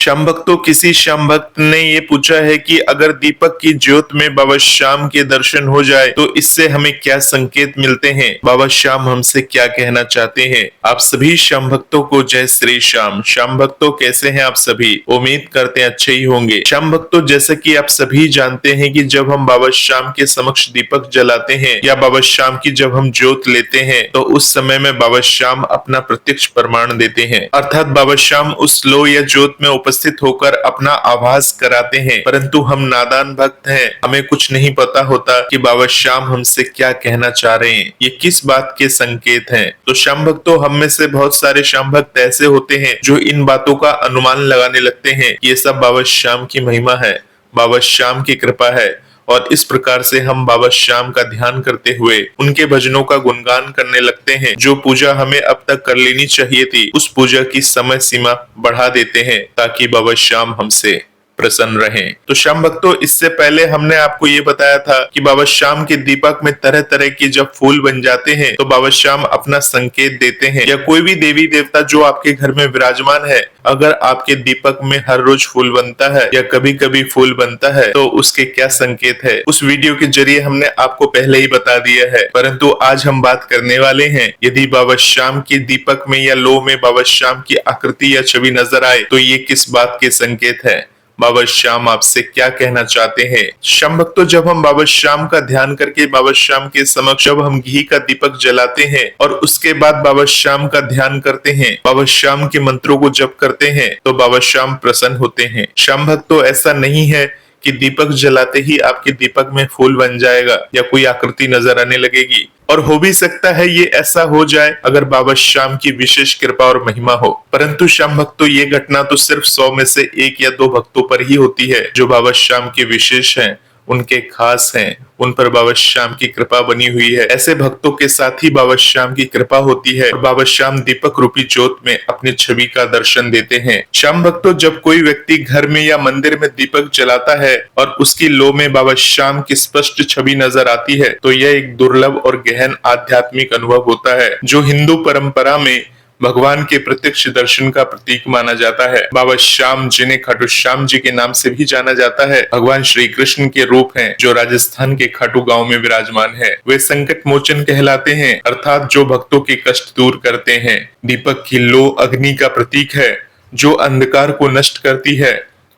श्याम भक्तों, किसी श्याम भक्त ने ये पूछा है कि अगर दीपक की ज्योत में बाबा श्याम के दर्शन हो जाए तो इससे हमें क्या संकेत मिलते हैं। बाबा श्याम हमसे क्या कहना चाहते हैं। आप सभी श्याम भक्तों को जय श्री श्याम। श्याम भक्तों, कैसे हैं आप सभी। उम्मीद करते हैं अच्छे ही होंगे। श्याम भक्तों, जैसा कि आप सभी जानते हैं कि जब हम बाबा श्याम के समक्ष दीपक जलाते हैं या बाबा श्याम की जब हम ज्योत लेते हैं तो उस समय में बाबा श्याम अपना प्रत्यक्ष प्रमाण देते हैं, अर्थात बाबा श्याम उस लो या ज्योत में उपस्थित होकर अपना आभास कराते हैं। परंतु हम नादान भक्त हैं, हमें कुछ नहीं पता होता कि बाबा श्याम हमसे क्या कहना चाह रहे हैं, ये किस बात के संकेत हैं। तो श्याम भक्तों, हम में से बहुत सारे श्याम भक्त ऐसे होते हैं जो इन बातों का अनुमान लगाने लगते हैं। ये सब बाबा श्याम की महिमा है, बाबा श्याम की कृपा है, और इस प्रकार से हम बाबा श्याम का ध्यान करते हुए उनके भजनों का गुणगान करने लगते हैं। जो पूजा हमें अब तक कर लेनी चाहिए थी, उस पूजा की समय सीमा बढ़ा देते हैं ताकि बाबा श्याम हमसे प्रसन्न रहें। तो श्याम भक्तों, इससे पहले हमने आपको ये बताया था कि बाबा श्याम के दीपक में तरह तरह के जब फूल बन जाते हैं तो बाबा श्याम अपना संकेत देते हैं, या कोई भी देवी देवता जो आपके घर में विराजमान है, अगर आपके दीपक में हर रोज फूल बनता है या कभी कभी फूल बनता है तो उसके क्या संकेत है, उस वीडियो के जरिए हमने आपको पहले ही बता दिया है। परंतु आज हम बात करने वाले हैं, यदि बाबा श्याम के दीपक में या लो में बाबा श्याम की आकृति या छवि नजर आए तो ये किस बात के संकेत है, बाबा श्याम आपसे क्या कहना चाहते हैं। श्याम भक्तों, जब हम बाबा श्याम का ध्यान करके बाबा श्याम के समक्ष जब हम घी का दीपक जलाते हैं और उसके बाद बाबा श्याम का ध्यान करते हैं, बाबा श्याम के मंत्रों को जप करते हैं तो बाबा श्याम प्रसन्न होते हैं। श्याम भक्तों, ऐसा नहीं है कि दीपक जलाते ही आपके दीपक में फूल बन जाएगा या कोई आकृति नजर आने लगेगी, और हो भी सकता है ये ऐसा हो जाए अगर बाबा श्याम की विशेष कृपा और महिमा हो। परंतु श्याम भक्तों, ये घटना तो सिर्फ 100 में से 1 या 2 भक्तों पर ही होती है जो बाबा श्याम के विशेष हैं, उनके खास हैं, उन पर बाबा श्याम की कृपा बनी हुई है। ऐसे भक्तों के साथ ही बाबा श्याम की कृपा होती है और बाबा श्याम दीपक रूपी ज्योत में अपनी छवि का दर्शन देते हैं। श्याम भक्तों, जब कोई व्यक्ति घर में या मंदिर में दीपक जलाता है और उसकी लो में बाबा श्याम की स्पष्ट छवि नजर आती है तो यह एक दुर्लभ और गहन आध्यात्मिक अनुभव होता है जो हिंदू परंपरा में भगवान के प्रत्यक्ष दर्शन का प्रतीक माना जाता है। बाबा श्याम, जिन्हें खाटू श्याम जी के नाम से भी जाना जाता है, भगवान श्री कृष्ण के रूप हैं जो राजस्थान के खाटू गांव में विराजमान है। वे संकट मोचन कहलाते हैं, अर्थात जो भक्तों के कष्ट दूर करते हैं। दीपक की लो अग्नि का प्रतीक है जो अंधकार को नष्ट करती है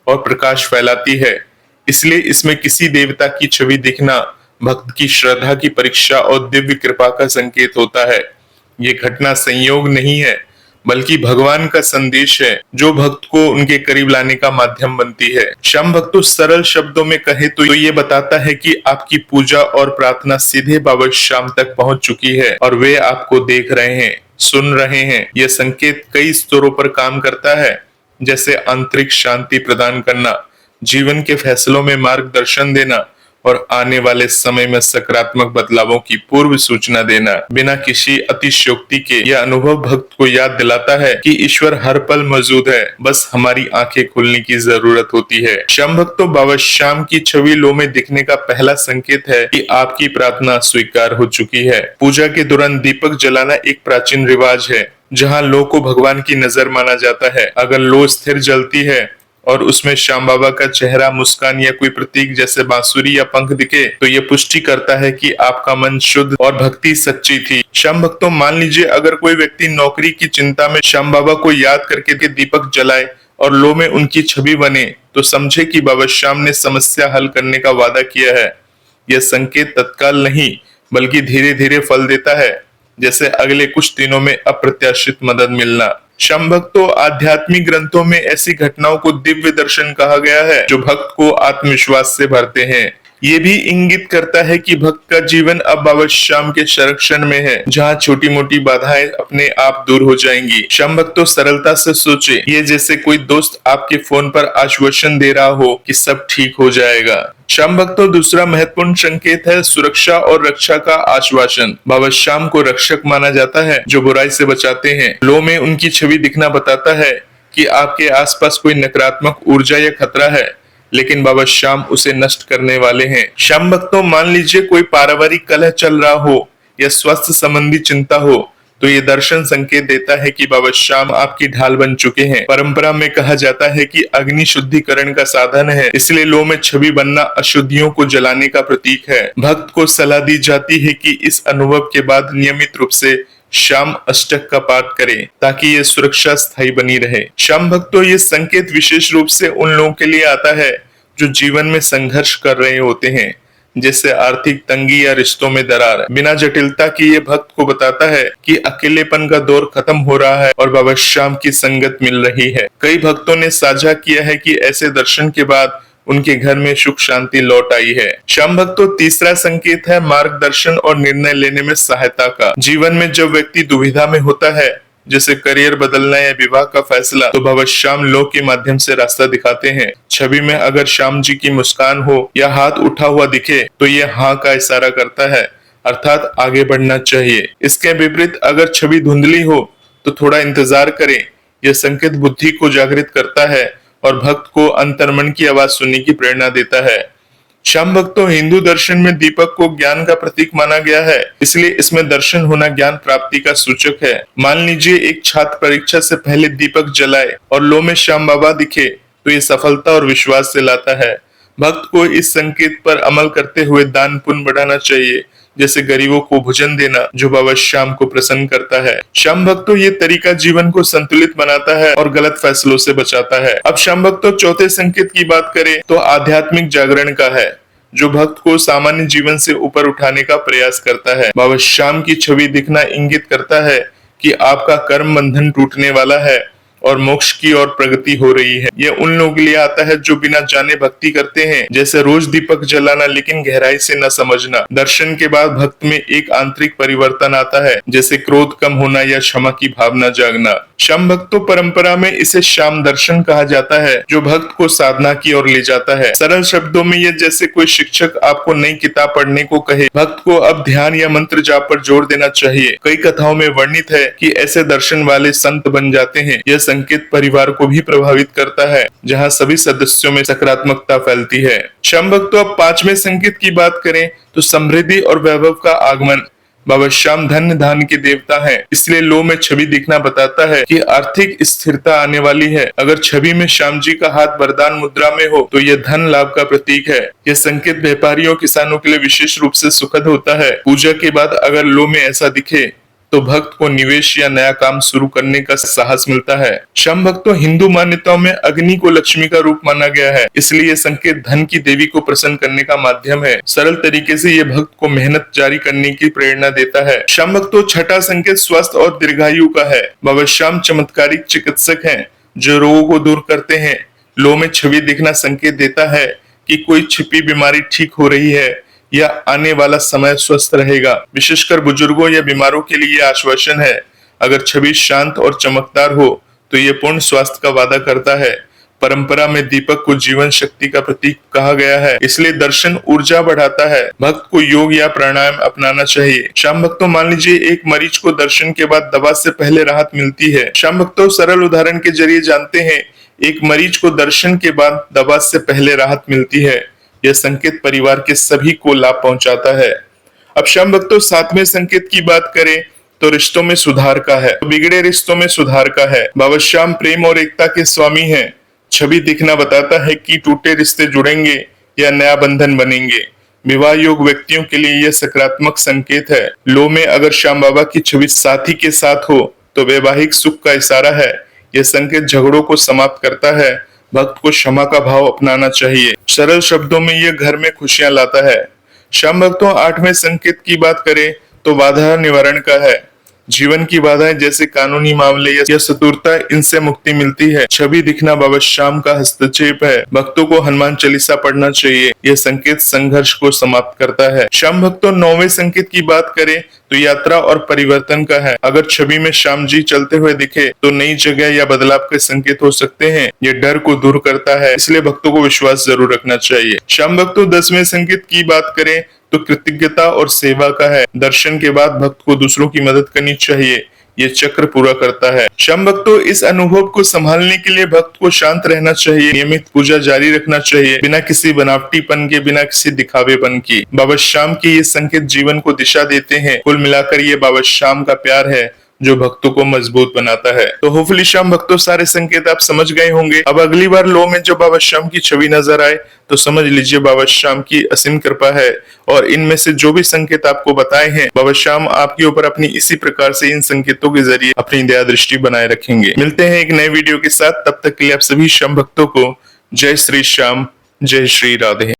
और प्रकाश फैलाती है, इसलिए इसमें किसी देवता की छवि दिखना भक्त की श्रद्धा की परीक्षा और दिव्य कृपा का संकेत होता है। ये घटना संयोग नहीं है बल्कि भगवान का संदेश है जो भक्त को उनके करीब लाने का माध्यम बनती है। श्याम भक्तों, सरल शब्दों में कहे तो ये बताता है कि आपकी पूजा और प्रार्थना सीधे बाबा श्याम तक पहुंच चुकी है और वे आपको देख रहे हैं, सुन रहे हैं। यह संकेत कई स्तरों पर काम करता है, जैसे आंतरिक शांति प्रदान करना, जीवन के फैसलों में मार्गदर्शन देना और आने वाले समय में सकारात्मक बदलावों की पूर्व सूचना देना। बिना किसी अतिशयोक्ति के यह अनुभव भक्त को याद दिलाता है कि ईश्वर हर पल मौजूद है, बस हमारी आंखें खुलने की जरूरत होती है। श्याम भक्तों, बाबा श्याम की छवि लो में दिखने का पहला संकेत है कि आपकी प्रार्थना स्वीकार हो चुकी है। पूजा के दौरान दीपक जलाना एक प्राचीन रिवाज है जहाँ लो को भगवान की नजर माना जाता है। अगर लो स्थिर जलती है और उसमें श्याम बाबा का चेहरा, मुस्कान या कोई प्रतीक जैसे बांसुरी या पंख दिखे तो ये पुष्टि करता है कि आपका मन शुद्ध और भक्ति सच्ची थी। श्याम भक्तों, मान लीजिए अगर कोई व्यक्ति नौकरी की चिंता में श्याम बाबा को याद करके दीपक जलाए और लो में उनकी छवि बने तो समझे कि बाबा श्याम ने समस्या हल करने का वादा किया है। यह संकेत तत्काल नहीं बल्कि धीरे धीरे फल देता है, जैसे अगले कुछ दिनों में अप्रत्याशित मदद मिलना। श्याम भक्तों, आध्यात्मिक ग्रंथों में ऐसी घटनाओं को दिव्य दर्शन कहा गया है जो भक्त को आत्मविश्वास से भरते हैं। ये भी इंगित करता है कि भक्त का जीवन अब बाबा श्याम के संरक्षण में है, जहाँ छोटी मोटी बाधाएं अपने आप दूर हो जाएंगी। श्याम भक्तों, सरलता से सोचे, ये जैसे कोई दोस्त आपके फोन पर आश्वासन दे रहा हो कि सब ठीक हो जाएगा। श्याम भक्तों, दूसरा महत्वपूर्ण संकेत है सुरक्षा और रक्षा का आश्वासन। बाबा श्याम को रक्षक माना जाता है जो बुराई से बचाते हैं। लो में उनकी छवि दिखना बताता है कि आपके आसपास कोई नकारात्मक ऊर्जा या खतरा है, लेकिन बाबा श्याम उसे नष्ट करने वाले हैं। श्याम भक्तों, मान लीजिए कोई पारिवारिक कलह चल रहा हो या स्वास्थ्य संबंधी चिंता हो तो ये दर्शन संकेत देता है कि बाबा श्याम आपकी ढाल बन चुके हैं। परंपरा में कहा जाता है कि अग्नि शुद्धिकरण का साधन है, इसलिए लोह में छवि बनना अशुद्धियों को जलाने का प्रतीक है। भक्त को सलाह दी जाती है कि इस अनुभव के बाद नियमित रूप से श्याम अष्टक का पाठ करें ताकि ये सुरक्षा स्थायी बनी रहे। श्याम भक्तों, ये संकेत विशेष रूप से उन लोगों के लिए आता है जो जीवन में संघर्ष कर रहे होते हैं, जैसे आर्थिक तंगी या रिश्तों में दरार। बिना जटिलता के ये भक्त को बताता है कि अकेलेपन का दौर खत्म हो रहा है और बाबा श्याम की संगत मिल रही है। कई भक्तों ने साझा किया है कि ऐसे दर्शन के बाद उनके घर में सुख शांति लौट आई है। श्याम भक्तों, तीसरा संकेत है मार्गदर्शन और निर्णय लेने में सहायता का। जीवन में जब व्यक्ति दुविधा में होता है, जैसे करियर बदलना या विवाह का फैसला, तो बाबा श्याम लोह के माध्यम से रास्ता दिखाते हैं। छवि में अगर श्याम जी की मुस्कान हो या हाथ उठा हुआ दिखे तो ये हाँ का इशारा करता है, अर्थात आगे बढ़ना चाहिए। इसके विपरीत अगर छवि धुंधली हो तो थोड़ा इंतजार करें। यह संकेत बुद्धि को जागृत करता है और भक्त को अंतर्मन की आवाज सुनने की प्रेरणा देता है। श्याम भक्तों, हिंदू दर्शन में दीपक को ज्ञान का प्रतीक माना गया है, इसलिए इसमें दर्शन होना ज्ञान प्राप्ति का सूचक है। मान लीजिए एक छात्र परीक्षा से पहले दीपक जलाए और लोह में श्याम बाबा दिखे तो ये सफलता और विश्वास से लाता है। भक्त को इस संकेत पर अमल करते हुए दान पुण्य बढ़ाना चाहिए, जैसे गरीबों को भोजन देना, जो बाबा श्याम को प्रसन्न करता है। श्याम भक्तों, ये तरीका जीवन को संतुलित बनाता है और गलत फैसलों से बचाता है। अब श्याम भक्तों, चौथे संकेत की बात करें तो आध्यात्मिक जागरण का है, जो भक्त को सामान्य जीवन से ऊपर उठाने का प्रयास करता है। बाबा श्याम की छवि दिखना इंगित करता है कि आपका कर्म बंधन टूटने वाला है और मोक्ष की ओर प्रगति हो रही है। यह उन लोगों के लिए आता है जो बिना जाने भक्ति करते हैं, जैसे रोज दीपक जलाना लेकिन गहराई से न समझना। दर्शन के बाद भक्त में एक आंतरिक परिवर्तन आता है, जैसे क्रोध कम होना या क्षमा की भावना जागना। श्याम भक्तों, परंपरा में इसे श्याम दर्शन कहा जाता है, जो भक्त को साधना की ओर ले जाता है। सरल शब्दों में यह जैसे कोई शिक्षक आपको नई किताब पढ़ने को कहे, भक्त को अब ध्यान या मंत्र जाप पर जोर देना चाहिए। कई कथाओं में वर्णित है कि ऐसे दर्शन वाले संत बन जाते हैं। यह संकेत परिवार को भी प्रभावित करता है, जहां सभी सदस्यों में सकारात्मकता फैलती है। श्याम भक्तों, अब पांचवें संकेत की बात करें तो समृद्धि और वैभव का आगमन। बाबा श्याम धन्य धान के देवता हैं, इसलिए लोह में छवि दिखना बताता है कि आर्थिक स्थिरता आने वाली है। अगर छवि में श्याम जी का हाथ वरदान मुद्रा में हो तो यह धन लाभ का प्रतीक है। यह संकेत व्यापारियों किसानों के लिए विशेष रूप से सुखद होता है। पूजा के बाद अगर लोह में ऐसा दिखे तो भक्त को निवेश या नया काम शुरू करने का साहस मिलता है। श्याम भक्तों, हिंदू मान्यताओं में अग्नि को लक्ष्मी का रूप माना गया है, इसलिए ये संकेत धन की देवी को प्रसन्न करने का माध्यम है। सरल तरीके से ये भक्त को मेहनत जारी करने की प्रेरणा देता है। श्याम भक्तों, छठा संकेत स्वस्थ और दीर्घायु का है। बाबा श्याम चमत्कारिक चिकित्सक हैं जो रोगों को दूर करते हैं। लोह में छवि दिखना संकेत देता है कि कोई छिपी बीमारी ठीक हो रही है या आने वाला समय स्वस्थ रहेगा। विशेषकर बुजुर्गों या बीमारों के लिए यह आश्वासन है। अगर छवि शांत और चमकदार हो तो ये पूर्ण स्वास्थ्य का वादा करता है। परंपरा में दीपक को जीवन शक्ति का प्रतीक कहा गया है, इसलिए दर्शन ऊर्जा बढ़ाता है। भक्त को योग या प्राणायाम अपनाना चाहिए। श्याम भक्तों, मान लीजिए एक मरीज को दर्शन के बाद दवा से पहले राहत मिलती है। श्याम भक्तों, सरल उदाहरण के जरिए जानते हैं, एक मरीज को दर्शन के बाद दवा से पहले राहत मिलती है। यह संकेत परिवार के सभी को लाभ पहुंचाता है। अब श्याम भक्तों, सातवें संकेत की बात करें तो रिश्तों में सुधार का है, बिगड़े रिश्तों में सुधार का है। बाबा श्याम प्रेम और एकता के स्वामी हैं। छवि दिखना बताता है कि टूटे रिश्ते जुड़ेंगे या नया बंधन बनेंगे। विवाह योग व्यक्तियों के लिए यह सकारात्मक संकेत है। लोह में अगर श्याम बाबा की छवि साथी के साथ हो तो वैवाहिक सुख का इशारा है। यह संकेत झगड़ों को समाप्त करता है। भक्त को क्षमा का भाव अपनाना चाहिए। सरल शब्दों में यह घर में खुशियां लाता है। श्याम भक्तों, आठवें संकेत की बात करें तो बाधा निवारण का है। जीवन की बाधाएं जैसे कानूनी मामले या शत्रुता, इनसे मुक्ति मिलती है। छवि दिखना बाबा श्याम का हस्तक्षेप है। भक्तों को हनुमान चालीसा पढ़ना चाहिए। यह संकेत संघर्ष को समाप्त करता है। श्याम भक्तों, नौवें संकेत की बात करें तो यात्रा और परिवर्तन का है। अगर छवि में श्याम जी चलते हुए दिखे तो नई जगह या बदलाव के संकेत हो सकते हैं। ये डर को दूर करता है, इसलिए भक्तों को विश्वास जरूर रखना चाहिए। श्याम भक्तों, 10वें संकेत की बात करें तो कृतज्ञता और सेवा का है। दर्शन के बाद भक्त को दूसरों की मदद करनी चाहिए। ये चक्र पूरा करता है। श्याम भक्तों, इस अनुभव को संभालने के लिए भक्त को शांत रहना चाहिए, नियमित पूजा जारी रखना चाहिए, बिना किसी बनावटीपन के, बिना किसी दिखावेपन की। बाबा श्याम के ये संकेत जीवन को दिशा देते हैं। कुल मिलाकर ये बाबा श्याम का प्यार है जो भक्तों को मजबूत बनाता है। तो होपफुली श्याम भक्तों सारे संकेत आप समझ गए होंगे। अब अगली बार लो में जो बाबा श्याम की छवि नजर आए तो समझ लीजिए बाबा श्याम की असीम कृपा है, और इनमें से जो भी संकेत आपको बताए हैं बाबा श्याम आपके ऊपर अपनी इसी प्रकार से इन संकेतों के जरिए अपनी दया दृष्टि बनाए रखेंगे। मिलते हैं एक नए वीडियो के साथ, तब तक के लिए आप सभी श्याम भक्तों को जय श्री श्याम, जय श्री राधे।